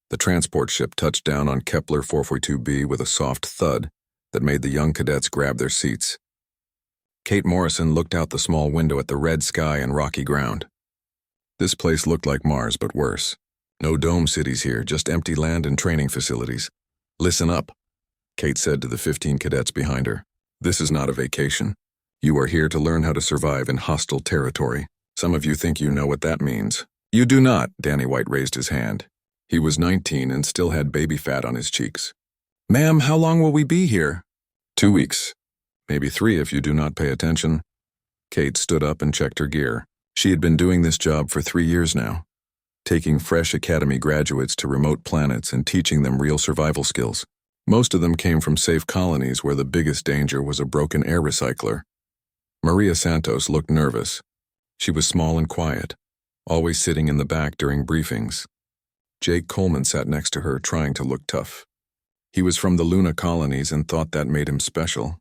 The transport ship touched down on Kepler 442b with a soft thud that made the young cadets grab their seats. Kate Morrison looked out the small window at the red sky and rocky ground. This place looked like Mars, but worse. No dome cities here, just empty land and training facilities. Listen up, Kate said to the 15 cadets behind her. This is not a vacation. You are here to learn how to survive in hostile territory. Some of you think you know what that means. You do not, Danny White raised his hand. He was 19 and still had baby fat on his cheeks. Ma'am, how long will we be here? 2 weeks. Maybe 3 if you do not pay attention. Kate stood up and checked her gear. She had been doing this job for 3 years now, taking fresh academy graduates to remote planets and teaching them real survival skills. Most of them came from safe colonies where the biggest danger was a broken air recycler. Maria Santos looked nervous. She was small and quiet, always sitting in the back during briefings. Jake Coleman sat next to her, trying to look tough. He was from the Luna colonies and thought that made him special.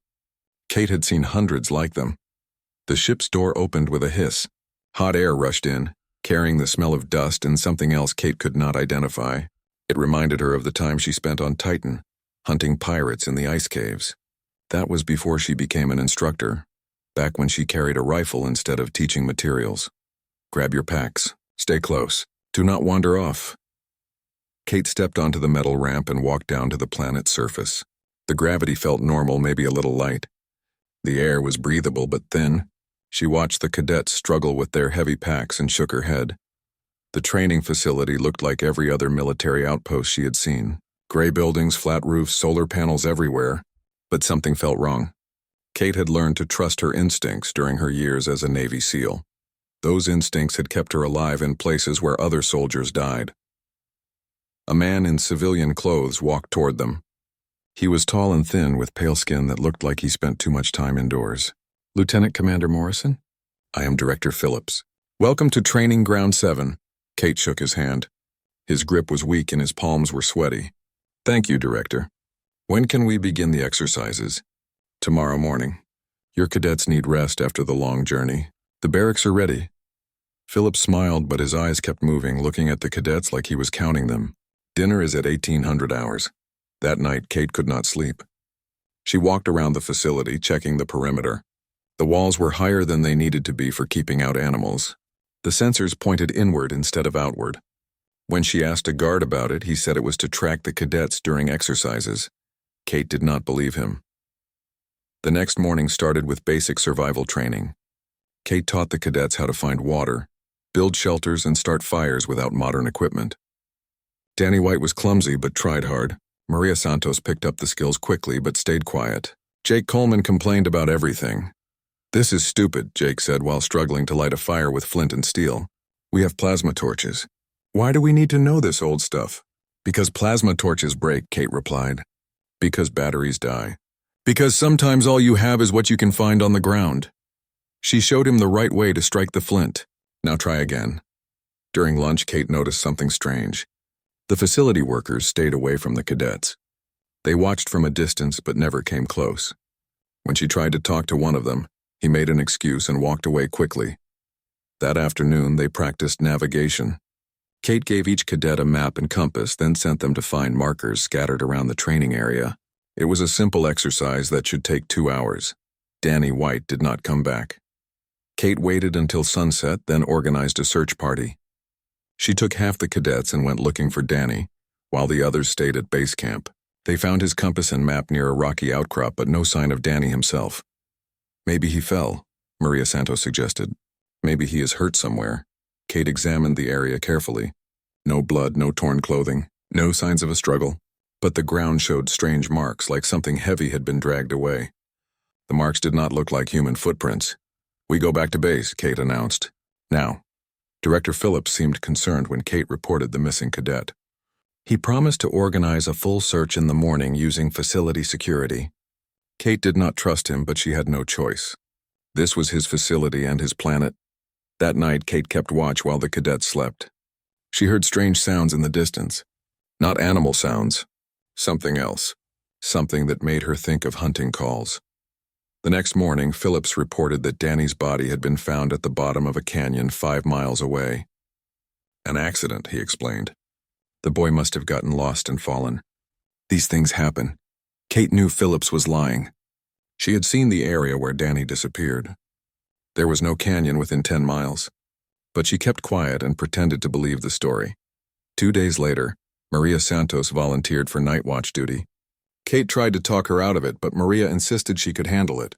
Kate had seen hundreds like them. The ship's door opened with a hiss. Hot air rushed in, carrying the smell of dust and something else Kate could not identify. It reminded her of the time she spent on Titan, hunting pirates in the ice caves. That was before she became an instructor, back when she carried a rifle instead of teaching materials. Grab your packs. Stay close. Do not wander off. Kate stepped onto the metal ramp and walked down to the planet's surface. The gravity felt normal, maybe a little light. The air was breathable but thin. She watched the cadets struggle with their heavy packs and shook her head. The training facility looked like every other military outpost she had seen. Gray buildings, flat roofs, solar panels everywhere. But something felt wrong. Kate had learned to trust her instincts during her years as a Navy SEAL. Those instincts had kept her alive in places where other soldiers died. A man in civilian clothes walked toward them. He was tall and thin with pale skin that looked like he spent too much time indoors. Lieutenant Commander Morrison? I am Director Phillips. Welcome to Training Ground 7. Kate shook his hand. His grip was weak and his palms were sweaty. Thank you, Director. When can we begin the exercises? Tomorrow morning. Your cadets need rest after the long journey. The barracks are ready. Phillips smiled, but his eyes kept moving, looking at the cadets like he was counting them. Dinner is at 1800 hours. That night, Kate could not sleep. She walked around the facility, checking the perimeter. The walls were higher than they needed to be for keeping out animals. The sensors pointed inward instead of outward. When she asked a guard about it, he said it was to track the cadets during exercises. Kate did not believe him. The next morning started with basic survival training. Kate taught the cadets how to find water, build shelters, and start fires without modern equipment. Danny White was clumsy but tried hard. Maria Santos picked up the skills quickly but stayed quiet. Jake Coleman complained about everything. This is stupid, Jake said while struggling to light a fire with flint and steel. We have plasma torches. Why do we need to know this old stuff? Because plasma torches break, Kate replied. Because batteries die. Because sometimes all you have is what you can find on the ground. She showed him the right way to strike the flint. Now try again. During lunch, Kate noticed something strange. The facility workers stayed away from the cadets. They watched from a distance but never came close. When she tried to talk to one of them, he made an excuse and walked away quickly. That afternoon, they practiced navigation. Kate gave each cadet a map and compass, then sent them to find markers scattered around the training area. It was a simple exercise that should take 2 hours. Danny White did not come back. Kate waited until sunset, then organized a search party. She took half the cadets and went looking for Danny, while the others stayed at base camp. They found his compass and map near a rocky outcrop, but no sign of Danny himself. Maybe he fell, Maria Santos suggested. Maybe he is hurt somewhere. Kate examined the area carefully. No blood, no torn clothing, no signs of a struggle. But the ground showed strange marks, like something heavy had been dragged away. The marks did not look like human footprints. We go back to base, Kate announced. Now. Director Phillips seemed concerned when Kate reported the missing cadet. He promised to organize a full search in the morning using facility security. Kate did not trust him, but she had no choice. This was his facility and his planet. That night, Kate kept watch while the cadets slept. She heard strange sounds in the distance. Not animal sounds. Something else. Something that made her think of hunting calls. The next morning, Phillips reported that Danny's body had been found at the bottom of a canyon 5 miles away. An accident, he explained. The boy must have gotten lost and fallen. These things happen. Kate knew Phillips was lying. She had seen the area where Danny disappeared. There was no canyon within 10 miles. But she kept quiet and pretended to believe the story. 2 days later, Maria Santos volunteered for night watch duty. Kate tried to talk her out of it, but Maria insisted she could handle it.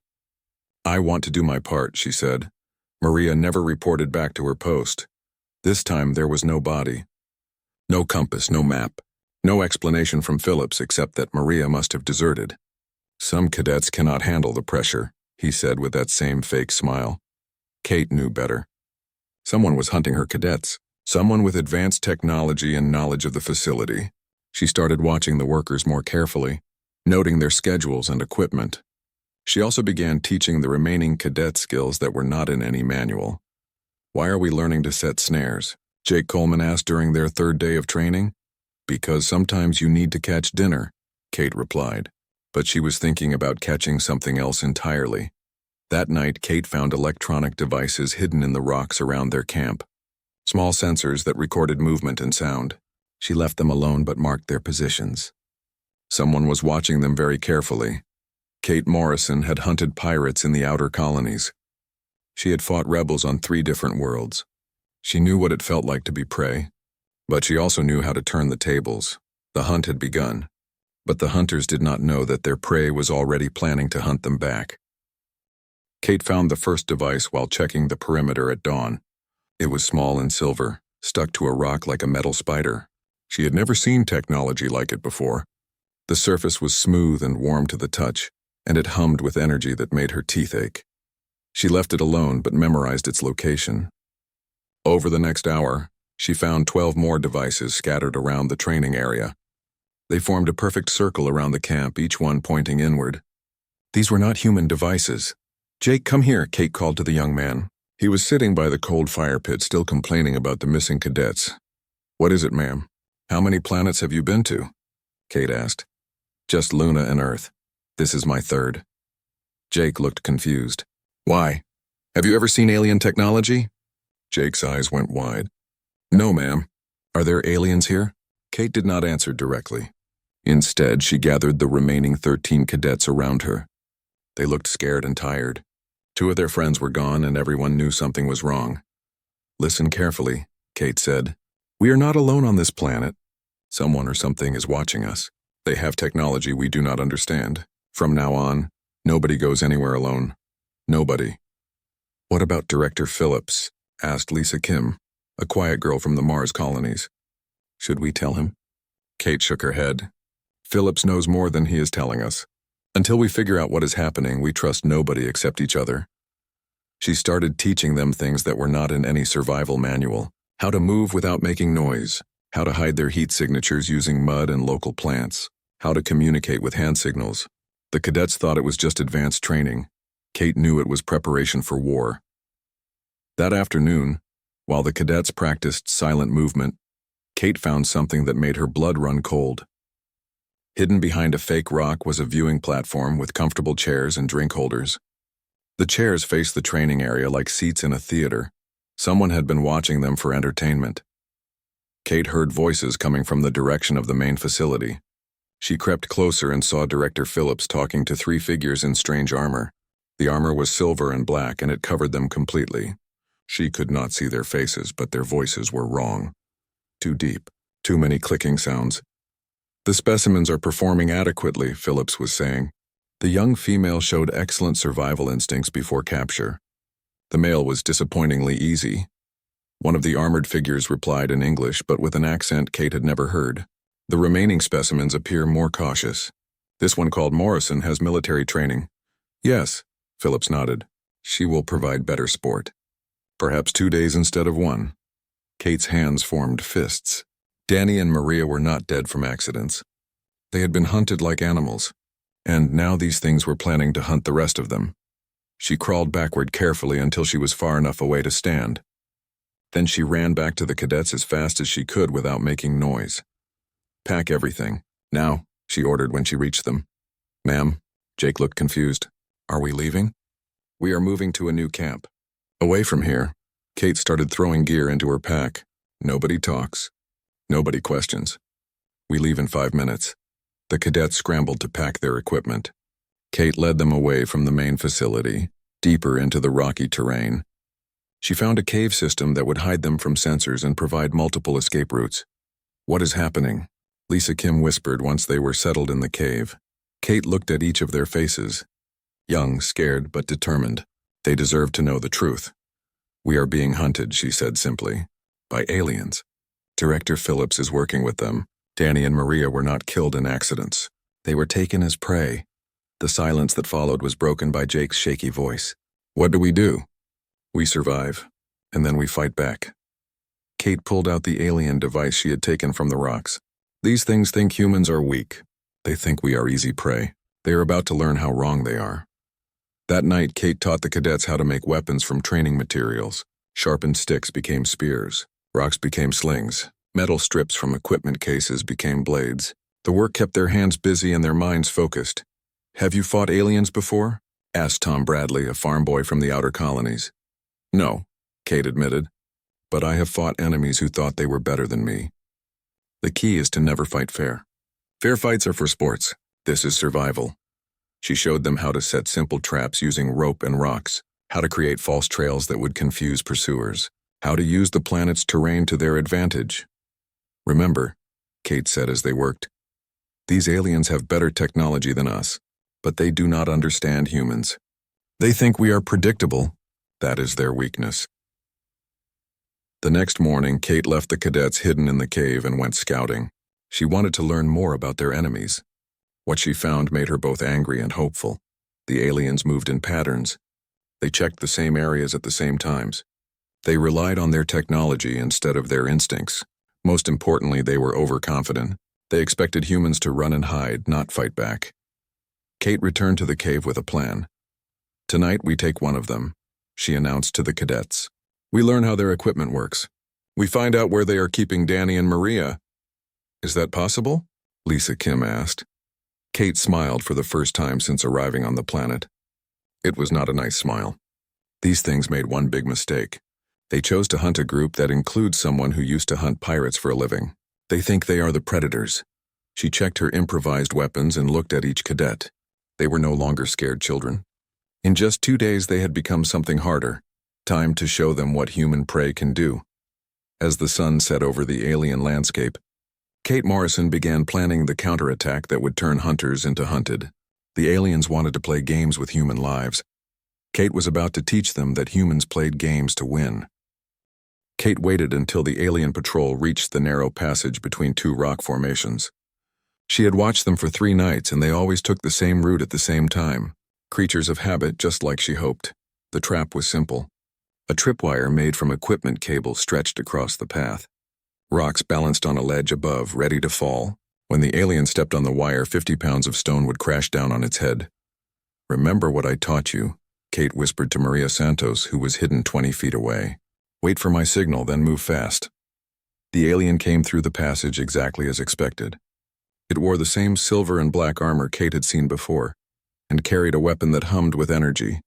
"I want to do my part," she said. Maria never reported back to her post. This time there was no body. No compass, no map. No explanation from Phillips except that Maria must have deserted. "Some cadets cannot handle the pressure," he said with that same fake smile. Kate knew better. Someone was hunting her cadets. Someone with advanced technology and knowledge of the facility. She started watching the workers more carefully, noting their schedules and equipment. She also began teaching the remaining cadet skills that were not in any manual. "Why are we learning to set snares?" Jake Coleman asked during their 3rd day of training. "Because sometimes you need to catch dinner," Kate replied. But she was thinking about catching something else entirely. That night, Kate found electronic devices hidden in the rocks around their camp. Small sensors that recorded movement and sound. She left them alone but marked their positions. Someone was watching them very carefully. Kate Morrison had hunted pirates in the outer colonies. She had fought rebels on 3 different worlds. She knew what it felt like to be prey. But she also knew how to turn the tables. The hunt had begun. But the hunters did not know that their prey was already planning to hunt them back. Kate found the first device while checking the perimeter at dawn. It was small and silver, stuck to a rock like a metal spider. She had never seen technology like it before. The surface was smooth and warm to the touch, and it hummed with energy that made her teeth ache. She left it alone but memorized its location. Over the next hour, she found 12 more devices scattered around the training area. They formed a perfect circle around the camp, each one pointing inward. These were not human devices. "Jake, come here," Kate called to the young man. He was sitting by the cold fire pit, still complaining about the missing cadets. "What is it, ma'am? How many planets have you been to?" Kate asked. "Just Luna and Earth. This is my 3rd. Jake looked confused. "Why? Have you ever seen alien technology?" Jake's eyes went wide. "No, ma'am. Are there aliens here?" Kate did not answer directly. Instead, she gathered the remaining 13 cadets around her. They looked scared and tired. 2 of their friends were gone and everyone knew something was wrong. "Listen carefully," Kate said. "We are not alone on this planet. Someone or something is watching us. They have technology we do not understand. From now on, nobody goes anywhere alone. Nobody." "What about Director Phillips?" asked Lisa Kim, a quiet girl from the Mars colonies. "Should we tell him?" Kate shook her head. "Phillips knows more than he is telling us. Until we figure out what is happening, we trust nobody except each other." She started teaching them things that were not in any survival manual. How to move without making noise. How to hide their heat signatures using mud and local plants. How to communicate with hand signals. The cadets thought it was just advanced training. Kate knew it was preparation for war. That afternoon, while the cadets practiced silent movement, Kate found something that made her blood run cold. Hidden behind a fake rock was a viewing platform with comfortable chairs and drink holders. The chairs faced the training area like seats in a theater. Someone had been watching them for entertainment. Kate heard voices coming from the direction of the main facility. She crept closer and saw Director Phillips talking to 3 figures in strange armor. The armor was silver and black, and it covered them completely. She could not see their faces, but their voices were wrong. Too deep, too many clicking sounds. "The specimens are performing adequately," Phillips was saying. The young female showed excellent survival instincts before capture. The male was disappointingly easy. One of the armored figures replied in English, but with an accent Kate had never heard. The remaining specimens appear more cautious. "This one called Morrison has military training." "Yes," Phillips nodded. "She will provide better sport. Perhaps 2 days instead of 1. Kate's hands formed fists. Danny and Maria were not dead from accidents. They had been hunted like animals, and now these things were planning to hunt the rest of them. She crawled backward carefully until she was far enough away to stand. Then she ran back to the cadets as fast as she could without making noise. "Pack everything. Now," she ordered when she reached them. "Ma'am," Jake looked confused. "Are we leaving?" "We are moving to a new camp. Away from here." Kate started throwing gear into her pack. "Nobody talks. Nobody questions. We leave in 5 minutes. The cadets scrambled to pack their equipment. Kate led them away from the main facility, deeper into the rocky terrain. She found a cave system that would hide them from sensors and provide multiple escape routes. "What is happening?" Lisa Kim whispered once they were settled in the cave. Kate looked at each of their faces. Young, scared, but determined. They deserved to know the truth. "We are being hunted," she said simply. "By aliens. Director Phillips is working with them. Danny and Maria were not killed in accidents. They were taken as prey." The silence that followed was broken by Jake's shaky voice. "What do we do?" "We survive, and then we fight back." Kate pulled out the alien device she had taken from the rocks. "These things think humans are weak. They think we are easy prey. They are about to learn how wrong they are." That night, Kate taught the cadets how to make weapons from training materials. Sharpened sticks became spears. Rocks became slings. Metal strips from equipment cases became blades. The work kept their hands busy and their minds focused. "Have you fought aliens before?" asked Tom Bradley, a farm boy from the outer colonies. "No," Kate admitted, "but I have fought enemies who thought they were better than me." The key is to never fight fair. Fair fights are for sports. This is survival. She showed them how to set simple traps using rope and rocks, how to create false trails that would confuse pursuers, how to use the planet's terrain to their advantage. "Remember," Kate said as they worked, "these aliens have better technology than us, but they do not understand humans. They think we are predictable. That is their weakness." The next morning, Kate left the cadets hidden in the cave and went scouting. She wanted to learn more about their enemies. What she found made her both angry and hopeful. The aliens moved in patterns. They checked the same areas at the same times. They relied on their technology instead of their instincts. Most importantly, they were overconfident. They expected humans to run and hide, not fight back. Kate returned to the cave with a plan. "Tonight we take one of them," she announced to the cadets. "We learn how their equipment works. We find out where they are keeping Danny and Maria." "Is that possible?" Lisa Kim asked. Kate smiled for the first time since arriving on the planet. It was not a nice smile. These things made one big mistake. They chose to hunt a group that includes someone who used to hunt pirates for a living. They think they are the predators. She checked her improvised weapons and looked at each cadet. They were no longer scared children. In just 2 days they had become something harder. Time to show them what human prey can do. As the sun set over the alien landscape, Kate Morrison began planning the counterattack that would turn hunters into hunted. The aliens wanted to play games with human lives. Kate was about to teach them that humans played games to win. Kate waited until the alien patrol reached the narrow passage between 2 rock formations. She had watched them for 3 nights, and they always took the same route at the same time. Creatures of habit, just like she hoped. The trap was simple. A tripwire made from equipment cables stretched across the path. Rocks balanced on a ledge above, ready to fall. When the alien stepped on the wire, 50 pounds of stone would crash down on its head. "Remember what I taught you," Kate whispered to Maria Santos, who was hidden 20 feet away. "Wait for my signal, then move fast." The alien came through the passage exactly as expected. It wore the same silver and black armor Kate had seen before, and carried a weapon that hummed with energy.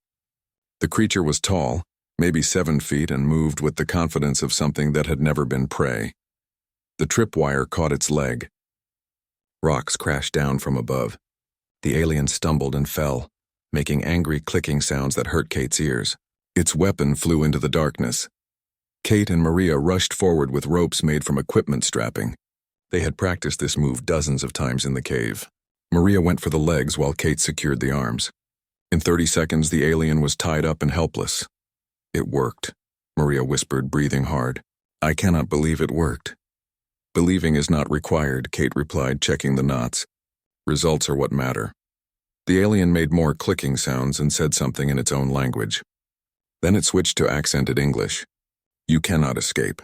The creature was tall, maybe 7 feet, and moved with the confidence of something that had never been prey. The tripwire caught its leg. Rocks crashed down from above. The alien stumbled and fell, making angry clicking sounds that hurt Kate's ears. Its weapon flew into the darkness. Kate and Maria rushed forward with ropes made from equipment strapping. They had practiced this move dozens of times in the cave. Maria went for the legs while Kate secured the arms. In 30 seconds, the alien was tied up and helpless. "It worked," Maria whispered, breathing hard. "I cannot believe it worked." "Believing is not required," Kate replied, checking the knots. "Results are what matter." The alien made more clicking sounds and said something in its own language. Then it switched to accented English. "You cannot escape.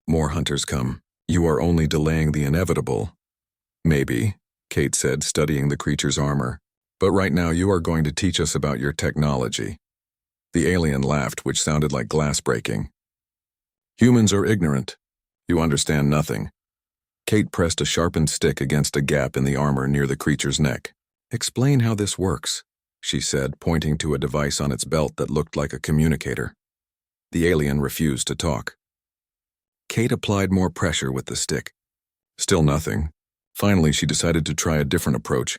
More hunters come. You are only delaying the inevitable." "Maybe," Kate said, studying the creature's armor. "But right now you are going to teach us about your technology." The alien laughed, which sounded like glass breaking. "Humans are ignorant. You understand nothing." Kate pressed a sharpened stick against a gap in the armor near the creature's neck. "Explain how this works," she said, pointing to a device on its belt that looked like a communicator. The alien refused to talk. Kate applied more pressure with the stick. Still nothing. Finally, she decided to try a different approach.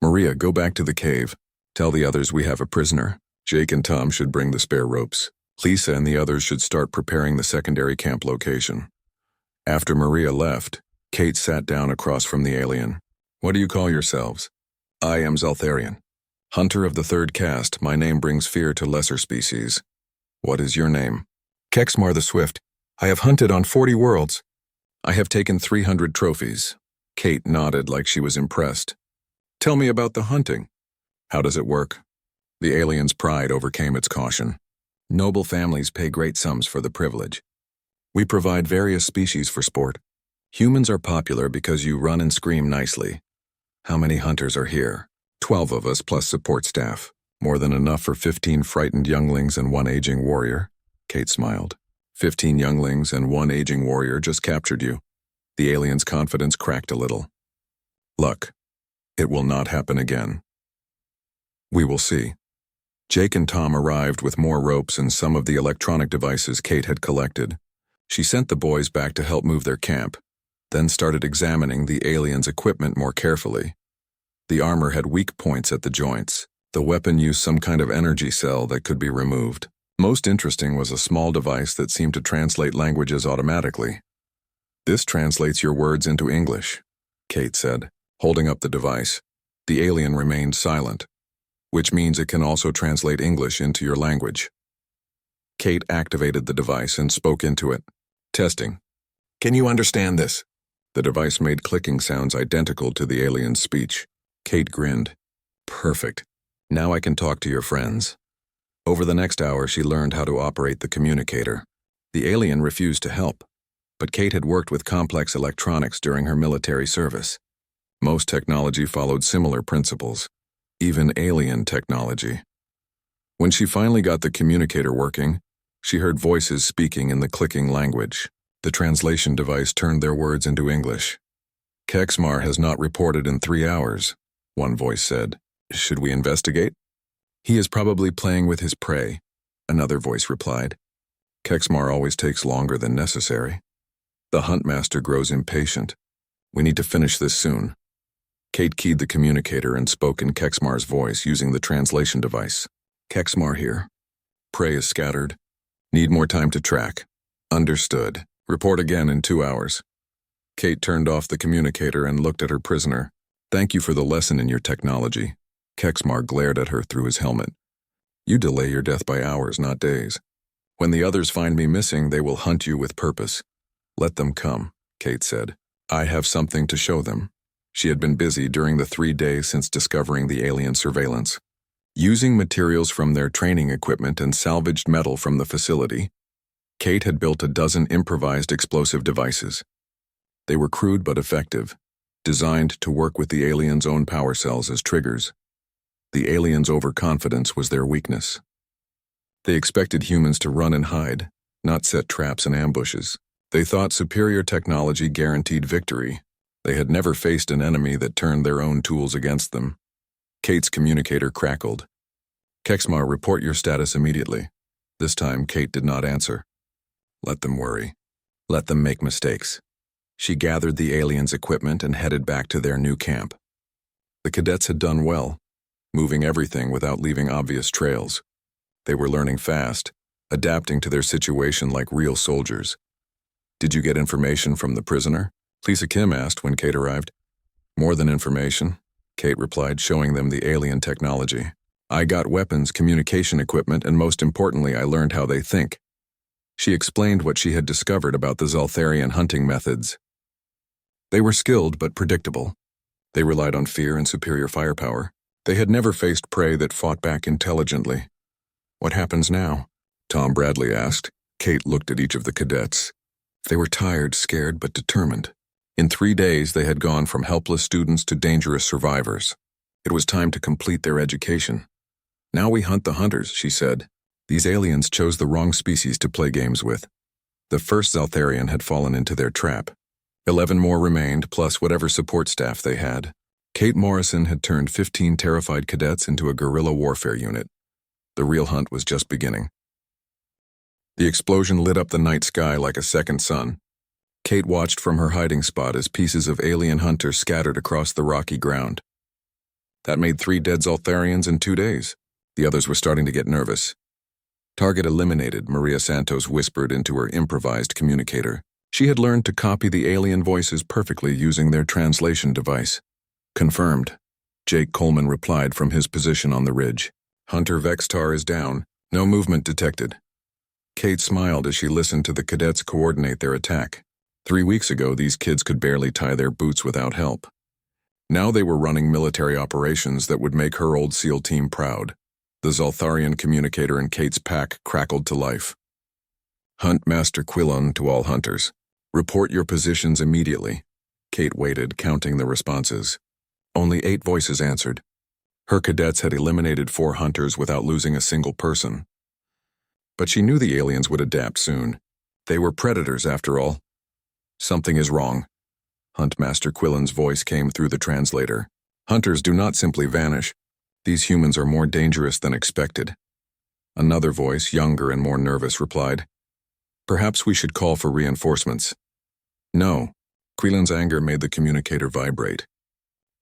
Maria, go back to the cave. Tell the others we have a prisoner. Jake and Tom should bring the spare ropes. Lisa and the others should start preparing the secondary camp location. After Maria left, Kate sat down across from the alien. What do you call yourselves? I am Zaltharian. Hunter of the third caste, my name brings fear to lesser species. What is your name? Kexmar the Swift. I have hunted on 40 worlds. I have taken 300 trophies. Kate nodded like she was impressed. Tell me about the hunting. How does it work? The alien's pride overcame its caution. Noble families pay great sums for the privilege. We provide various species for sport. Humans are popular because you run and scream nicely. How many hunters are here? 12 of us plus support staff. More than enough for 15 frightened younglings and 1 aging warrior. Kate smiled. 15 younglings and 1 aging warrior just captured you. The alien's confidence cracked a little. Luck. It will not happen again. We will see. Jake and Tom arrived with more ropes and some of the electronic devices Kate had collected. She sent the boys back to help move their camp, then started examining the alien's equipment more carefully. The armor had weak points at the joints. The weapon used some kind of energy cell that could be removed. Most interesting was a small device that seemed to translate languages automatically. This translates your words into English, Kate said, holding up the device. The alien remained silent, which means it can also translate English into your language. Kate activated the device and spoke into it. Testing. Can you understand this? The device made clicking sounds identical to the alien's speech. Kate grinned. Perfect. Now I can talk to your friends. Over the next hour, she learned how to operate the communicator. The alien refused to help, but Kate had worked with complex electronics during her military service. Most technology followed similar principles, even alien technology. When she finally got the communicator working, she heard voices speaking in the clicking language. The translation device turned their words into English. Kexmar has not reported in 3 hours, one voice said. Should we investigate? He is probably playing with his prey, another voice replied. Kexmar always takes longer than necessary. The huntmaster grows impatient. We need to finish this soon. Kate keyed the communicator and spoke in Kexmar's voice using the translation device. Kexmar here. Prey is scattered. Need more time to track. Understood. Report again in 2 hours. Kate turned off the communicator and looked at her prisoner. Thank you for the lesson in your technology. Kexmar glared at her through his helmet. You delay your death by hours, not days. When the others find me missing, they will hunt you with purpose. Let them come, Kate said. I have something to show them. She had been busy during the 3 days since discovering the alien surveillance. Using materials from their training equipment and salvaged metal from the facility, Kate had built a dozen improvised explosive devices. They were crude but effective, designed to work with the aliens' own power cells as triggers. The aliens' overconfidence was their weakness. They expected humans to run and hide, not set traps and ambushes. They thought superior technology guaranteed victory. They had never faced an enemy that turned their own tools against them. Kate's communicator crackled. Kexmar, report your status immediately. This time, Kate did not answer. Let them worry. Let them make mistakes. She gathered the aliens' equipment and headed back to their new camp. The cadets had done well, moving everything without leaving obvious trails. They were learning fast, adapting to their situation like real soldiers. Did you get information from the prisoner? Lisa Kim asked when Kate arrived. More than information, Kate replied, showing them the alien technology. I got weapons, communication equipment, and most importantly, I learned how they think. She explained what she had discovered about the Zaltharian hunting methods. They were skilled but predictable. They relied on fear and superior firepower. They had never faced prey that fought back intelligently. What happens now? Tom Bradley asked. Kate looked at each of the cadets. They were tired, scared, but determined. In 3 days, they had gone from helpless students to dangerous survivors. It was time to complete their education. Now we hunt the hunters, she said. These aliens chose the wrong species to play games with. The first Zaltharian had fallen into their trap. 11 more remained, plus whatever support staff they had. Kate Morrison had turned 15 terrified cadets into a guerrilla warfare unit. The real hunt was just beginning. The explosion lit up the night sky like a second sun. Kate watched from her hiding spot as pieces of alien hunters scattered across the rocky ground. That made 3 dead Zoltharians in 2 days. The others were starting to get nervous. Target eliminated, Maria Santos whispered into her improvised communicator. She had learned to copy the alien voices perfectly using their translation device. Confirmed, Jake Coleman replied from his position on the ridge. Hunter Vextar is down. No movement detected. Kate smiled as she listened to the cadets coordinate their attack. 3 weeks ago, these kids could barely tie their boots without help. Now they were running military operations that would make her old SEAL team proud. The Zoltharian communicator in Kate's pack crackled to life. Hunt Master Quillon to all hunters. Report your positions immediately. Kate waited, counting the responses. Only 8 voices answered. Her cadets had eliminated 4 hunters without losing a single person. But she knew the aliens would adapt soon. They were predators, after all. Something is wrong. Hunt Master Quillon's voice came through the translator. Hunters do not simply vanish. These humans are more dangerous than expected. Another voice, younger and more nervous, replied, Perhaps we should call for reinforcements. No. Quillon's anger made the communicator vibrate.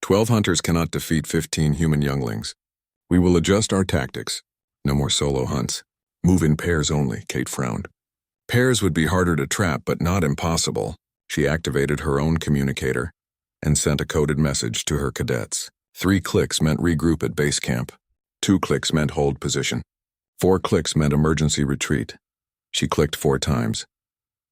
12 hunters cannot defeat 15 human younglings. We will adjust our tactics. No more solo hunts. Move in pairs only, Kate frowned. Pairs would be harder to trap, but not impossible. She activated her own communicator and sent a coded message to her cadets. 3 clicks meant regroup at base camp. 2 clicks meant hold position. 4 clicks meant emergency retreat. She clicked 4 times.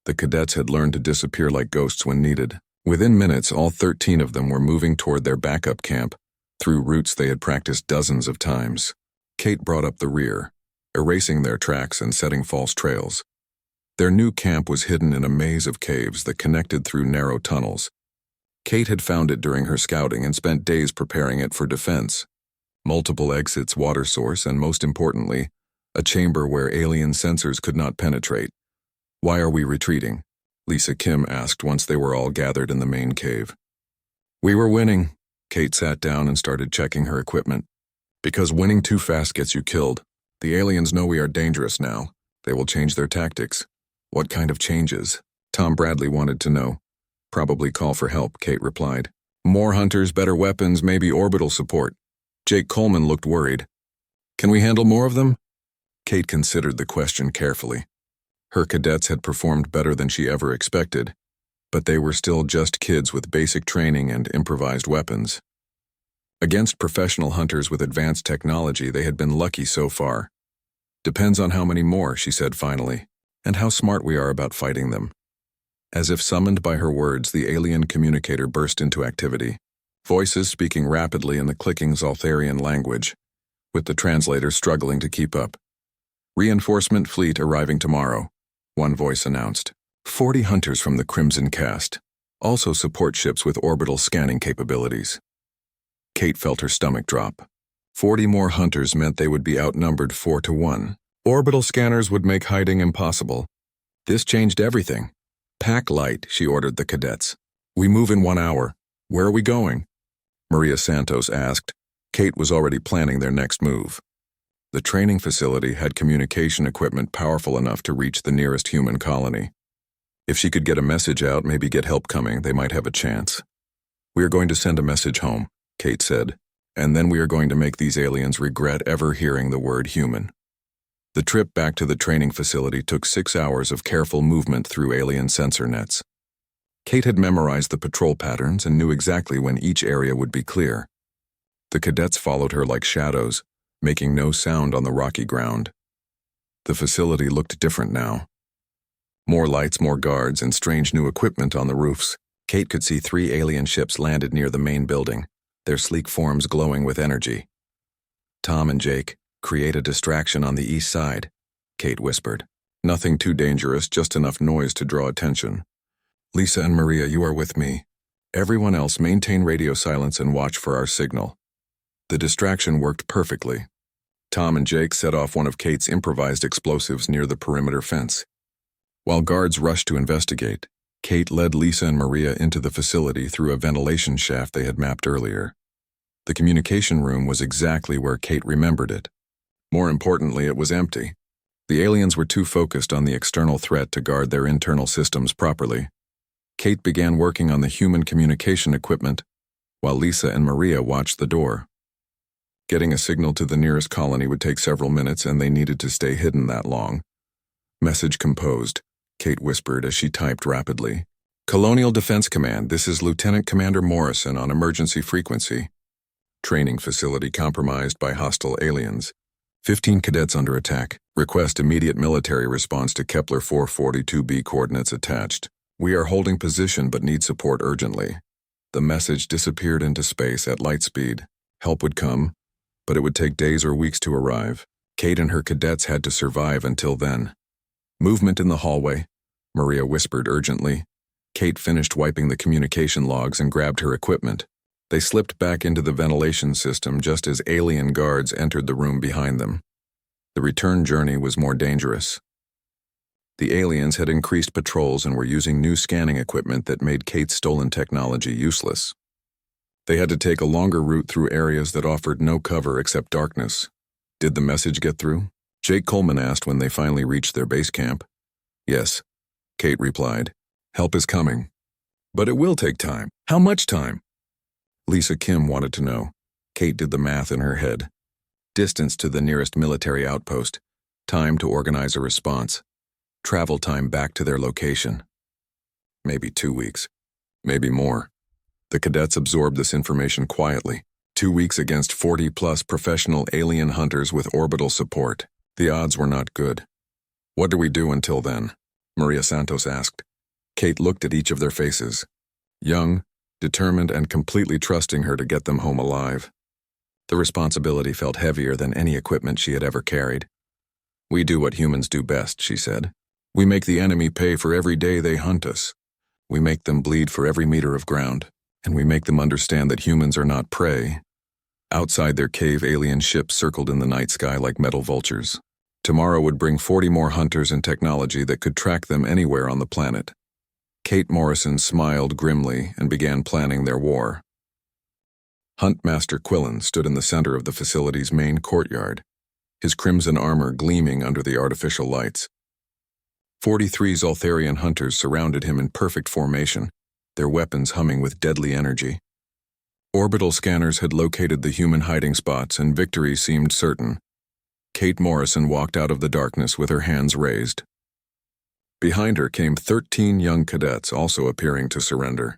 The cadets had learned to disappear like ghosts when needed. Within minutes, all 13 of them were moving toward their backup camp, through routes they had practiced dozens of times. Kate brought up the rear, erasing their tracks and setting false trails. Their new camp was hidden in a maze of caves that connected through narrow tunnels. Kate had found it during her scouting and spent days preparing it for defense. Multiple exits, water source, and most importantly, a chamber where alien sensors could not penetrate. Why are we retreating? Lisa Kim asked once they were all gathered in the main cave. We were winning. Kate sat down and started checking her equipment. Because winning too fast gets you killed. The aliens know we are dangerous now. They will change their tactics. What kind of changes? Tom Bradley wanted to know. Probably call for help, Kate replied. More hunters, better weapons, maybe orbital support. Jake Coleman looked worried. Can we handle more of them? Kate considered the question carefully. Her cadets had performed better than she ever expected, but they were still just kids with basic training and improvised weapons. Against professional hunters with advanced technology, they had been lucky so far. Depends on how many more, she said finally, and how smart we are about fighting them. As if summoned by her words, the alien communicator burst into activity. Voices speaking rapidly in the clicking Zoltharian language, with the translator struggling to keep up. Reinforcement fleet arriving tomorrow, one voice announced. 40 hunters from the Crimson Cast. Also support ships with orbital scanning capabilities. Kate felt her stomach drop. 40 more hunters meant they would be outnumbered 4 to 1. Orbital scanners would make hiding impossible. This changed everything. Pack light, she ordered the cadets. We move in 1 hour. Where are we going? Maria Santos asked. Kate was already planning their next move. The training facility had communication equipment powerful enough to reach the nearest human colony. If she could get a message out, maybe get help coming, they might have a chance. We are going to send a message home, Kate said, and then we are going to make these aliens regret ever hearing the word human. The trip back to the training facility took 6 hours of careful movement through alien sensor nets. Kate had memorized the patrol patterns and knew exactly when each area would be clear. The cadets followed her like shadows, making no sound on the rocky ground. The facility looked different now. More lights, more guards, and strange new equipment on the roofs. Kate could see 3 alien ships landed near the main building, their sleek forms glowing with energy. Tom and Jake, create a distraction on the east side, Kate whispered. Nothing too dangerous, just enough noise to draw attention. Lisa and Maria, you are with me. Everyone else, maintain radio silence and watch for our signal. The distraction worked perfectly. Tom and Jake set off one of Kate's improvised explosives near the perimeter fence. While guards rushed to investigate, Kate led Lisa and Maria into the facility through a ventilation shaft they had mapped earlier. The communication room was exactly where Kate remembered it. More importantly, it was empty. The aliens were too focused on the external threat to guard their internal systems properly. Kate began working on the human communication equipment, while Lisa and Maria watched the door. Getting a signal to the nearest colony would take several minutes, and they needed to stay hidden that long. Message composed, Kate whispered as she typed rapidly. Colonial Defense Command, this is Lieutenant Commander Morrison on emergency frequency. Training facility compromised by hostile aliens. 15 cadets under attack. Request immediate military response to Kepler 442b coordinates attached. We are holding position but need support urgently. The message disappeared into space at light speed. Help would come, but it would take days or weeks to arrive. Kate and her cadets had to survive until then. Movement in the hallway, Maria whispered urgently. Kate finished wiping the communication logs and grabbed her equipment. They slipped back into the ventilation system just as alien guards entered the room behind them. The return journey was more dangerous. The aliens had increased patrols and were using new scanning equipment that made Kate's stolen technology useless. They had to take a longer route through areas that offered no cover except darkness. Did the message get through? Jake Coleman asked when they finally reached their base camp. Yes, Kate replied. Help is coming. But it will take time. How much time? Lisa Kim wanted to know. Kate did the math in her head. Distance to the nearest military outpost. Time to organize a response. Travel time back to their location. Maybe 2 weeks. Maybe more. The cadets absorbed this information quietly. 2 weeks against 40-plus professional alien hunters with orbital support. The odds were not good. What do we do until then? Maria Santos asked. Kate looked at each of their faces. Young, determined, and completely trusting her to get them home alive. The responsibility felt heavier than any equipment she had ever carried. We do what humans do best, she said. We make the enemy pay for every day they hunt us. We make them bleed for every meter of ground, and we make them understand that humans are not prey. Outside their cave, alien ships circled in the night sky like metal vultures. Tomorrow would bring 40 more hunters and technology that could track them anywhere on the planet. Kate Morrison smiled grimly and began planning their war. Huntmaster Quillen stood in the center of the facility's main courtyard, his crimson armor gleaming under the artificial lights. 43 Zoltharian hunters surrounded him in perfect formation, their weapons humming with deadly energy. Orbital scanners had located the human hiding spots, and victory seemed certain. Kate Morrison walked out of the darkness with her hands raised. Behind her came 13 young cadets, also appearing to surrender.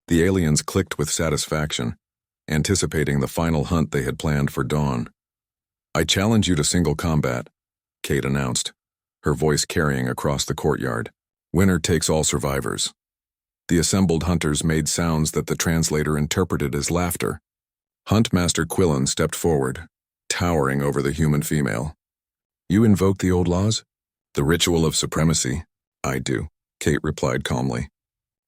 The aliens clicked with satisfaction, anticipating the final hunt they had planned for dawn. I challenge you to single combat, Kate announced, her voice carrying across the courtyard. Winner takes all survivors. The assembled hunters made sounds that the translator interpreted as laughter. Huntmaster Quillen stepped forward, towering over the human female. You invoke the old laws? The ritual of supremacy? I do, Kate replied calmly.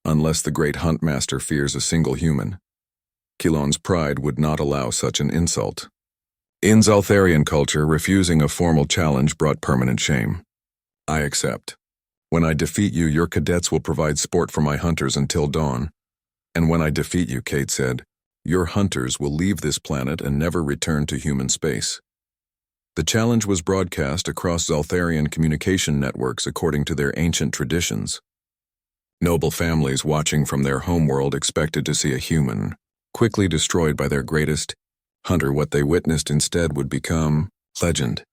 Unless the great Huntmaster fears a single human. Quillen's pride would not allow such an insult. In Zoltharian culture, refusing a formal challenge brought permanent shame. I accept. When I defeat you, your cadets will provide sport for my hunters until dawn. And when I defeat you, Kate said, your hunters will leave this planet and never return to human space. The challenge was broadcast across Zoltharian communication networks according to their ancient traditions. Noble families watching from their homeworld expected to see a human, quickly destroyed by their greatest hunter. What they witnessed instead would become legend.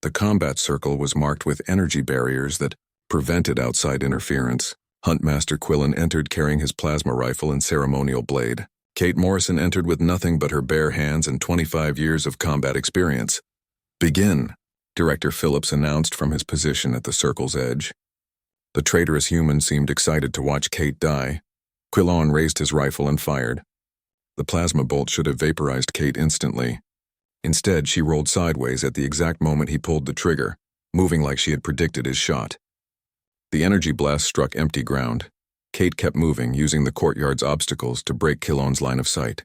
The combat circle was marked with energy barriers that prevented outside interference. Huntmaster Quillen entered carrying his plasma rifle and ceremonial blade. Kate Morrison entered with nothing but her bare hands and 25 years of combat experience. Begin, Director Phillips announced from his position at the circle's edge. The traitorous human seemed excited to watch Kate die. Quillen raised his rifle and fired. The plasma bolt should have vaporized Kate instantly. Instead, she rolled sideways at the exact moment he pulled the trigger, moving like she had predicted his shot. The energy blast struck empty ground. Kate kept moving, using the courtyard's obstacles to break Quillen's line of sight.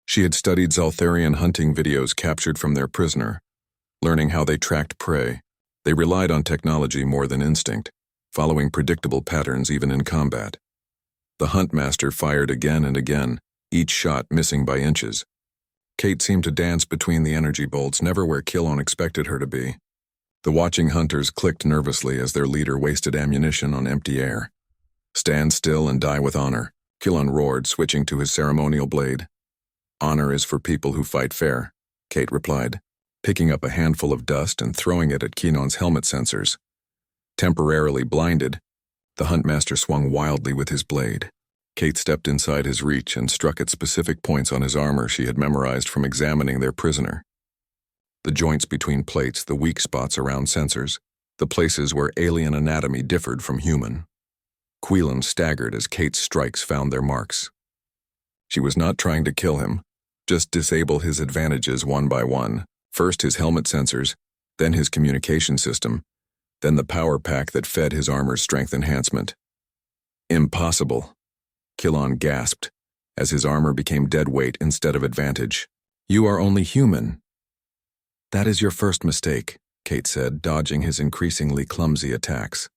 She had studied Zoltharian hunting videos captured from their prisoner, learning how they tracked prey. They relied on technology more than instinct, following predictable patterns even in combat. The Huntmaster fired again and again, each shot missing by inches. Kate seemed to dance between the energy bolts, never where Quillen expected her to be. The watching hunters clicked nervously as their leader wasted ammunition on empty air. Stand still and die with honor, Kilon roared, switching to his ceremonial blade. Honor is for people who fight fair, Kate replied, picking up a handful of dust and throwing it at Kilon's helmet sensors. Temporarily blinded, the Huntmaster swung wildly with his blade. Kate stepped inside his reach and struck at specific points on his armor she had memorized from examining their prisoner. The joints between plates, the weak spots around sensors, the places where alien anatomy differed from human. Quillen staggered as Kate's strikes found their marks. She was not trying to kill him, just disable his advantages one by one. First his helmet sensors, then his communication system, then the power pack that fed his armor's strength enhancement. Impossible, Kilon gasped, as his armor became dead weight instead of advantage. You are only human. That is your first mistake, Kate said, dodging his increasingly clumsy attacks.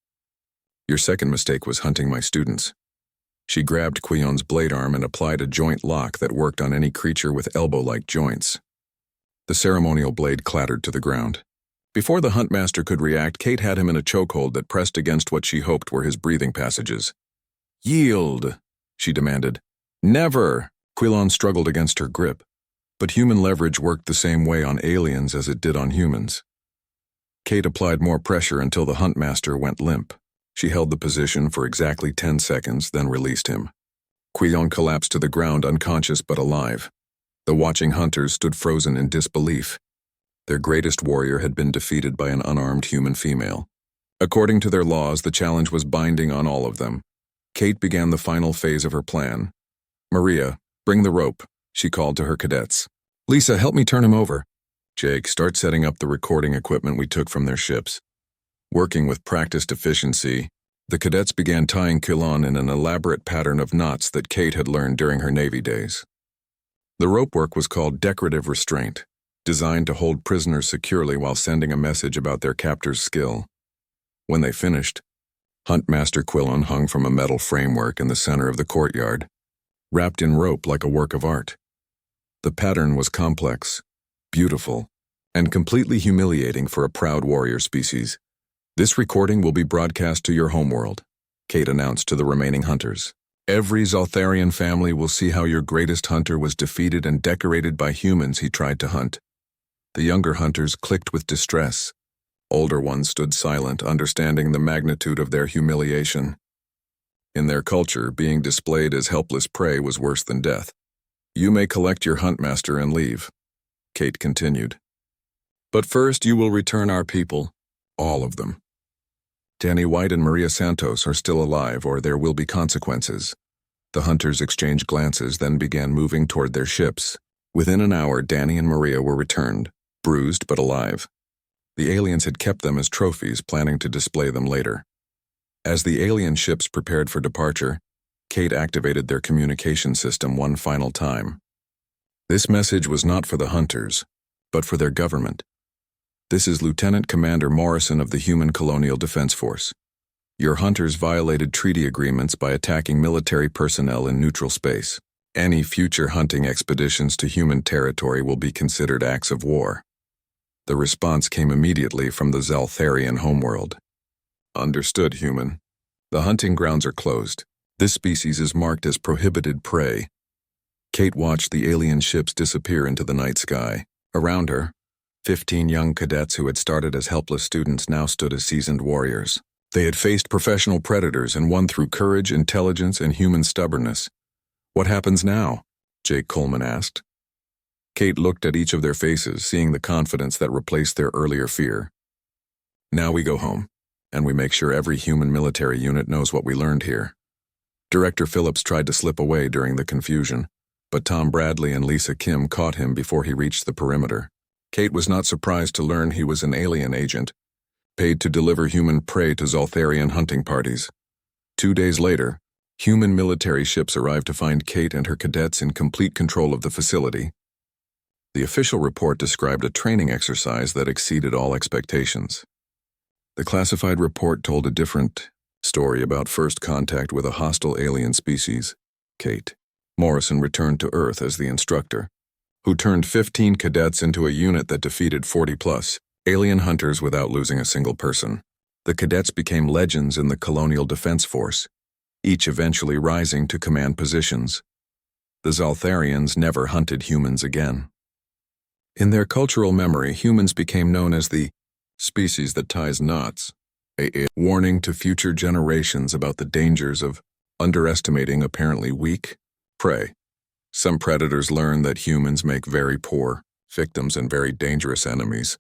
Your second mistake was hunting my students. She grabbed Quillon's blade arm and applied a joint lock that worked on any creature with elbow-like joints. The ceremonial blade clattered to the ground. Before the Huntmaster could react, Kate had him in a chokehold that pressed against what she hoped were his breathing passages. Yield, she demanded. Never! Quillon struggled against her grip, but human leverage worked the same way on aliens as it did on humans. Kate applied more pressure until the Huntmaster went limp. She held the position for exactly 10 seconds, then released him. Quillon collapsed to the ground, unconscious but alive. The watching hunters stood frozen in disbelief. Their greatest warrior had been defeated by an unarmed human female. According to their laws, the challenge was binding on all of them. Kate began the final phase of her plan. Maria, bring the rope, she called to her cadets. Lisa, help me turn him over. Jake, start setting up the recording equipment we took from their ships. Working with practiced efficiency, the cadets began tying Quillon in an elaborate pattern of knots that Kate had learned during her Navy days. The rope work was called decorative restraint, designed to hold prisoners securely while sending a message about their captor's skill. When they finished, Huntmaster Quillon hung from a metal framework in the center of the courtyard, wrapped in rope like a work of art. The pattern was complex, beautiful, and completely humiliating for a proud warrior species. This recording will be broadcast to your homeworld, Kate announced to the remaining hunters. Every Zaltharian family will see how your greatest hunter was defeated and decorated by humans he tried to hunt. The younger hunters clicked with distress. Older ones stood silent, understanding the magnitude of their humiliation. In their culture, being displayed as helpless prey was worse than death. You may collect your Huntmaster and leave, Kate continued. But first you will return our people, all of them. Danny White and Maria Santos are still alive, or there will be consequences. The hunters exchanged glances, then began moving toward their ships. Within an hour, Danny and Maria were returned, bruised but alive. The aliens had kept them as trophies, planning to display them later. As the alien ships prepared for departure, Kate activated their communication system one final time. This message was not for the hunters, but for their government. This is Lieutenant Commander Morrison of the Human Colonial Defense Force. Your hunters violated treaty agreements by attacking military personnel in neutral space. Any future hunting expeditions to human territory will be considered acts of war. The response came immediately from the Zaltharian homeworld. Understood, human. The hunting grounds are closed. This species is marked as prohibited prey. Kate watched the alien ships disappear into the night sky. Around her, 15 young cadets who had started as helpless students now stood as seasoned warriors. They had faced professional predators and won through courage, intelligence, and human stubbornness. What happens now? Jake Coleman asked. Kate looked at each of their faces, seeing the confidence that replaced their earlier fear. Now we go home, and we make sure every human military unit knows what we learned here. Director Phillips tried to slip away during the confusion, but Tom Bradley and Lisa Kim caught him before he reached the perimeter. Kate was not surprised to learn he was an alien agent, paid to deliver human prey to Zaltharian hunting parties. 2 days later, human military ships arrived to find Kate and her cadets in complete control of the facility. The official report described a training exercise that exceeded all expectations. The classified report told a different story about first contact with a hostile alien species, Kate. Morrison returned to Earth as the instructor, who turned 15 cadets into a unit that defeated 40-plus alien hunters without losing a single person. The cadets became legends in the Colonial Defense Force, each eventually rising to command positions. The Zaltharians never hunted humans again. In their cultural memory, humans became known as the species that ties knots, a warning to future generations about the dangers of underestimating apparently weak prey. Some predators learn that humans make very poor victims and very dangerous enemies.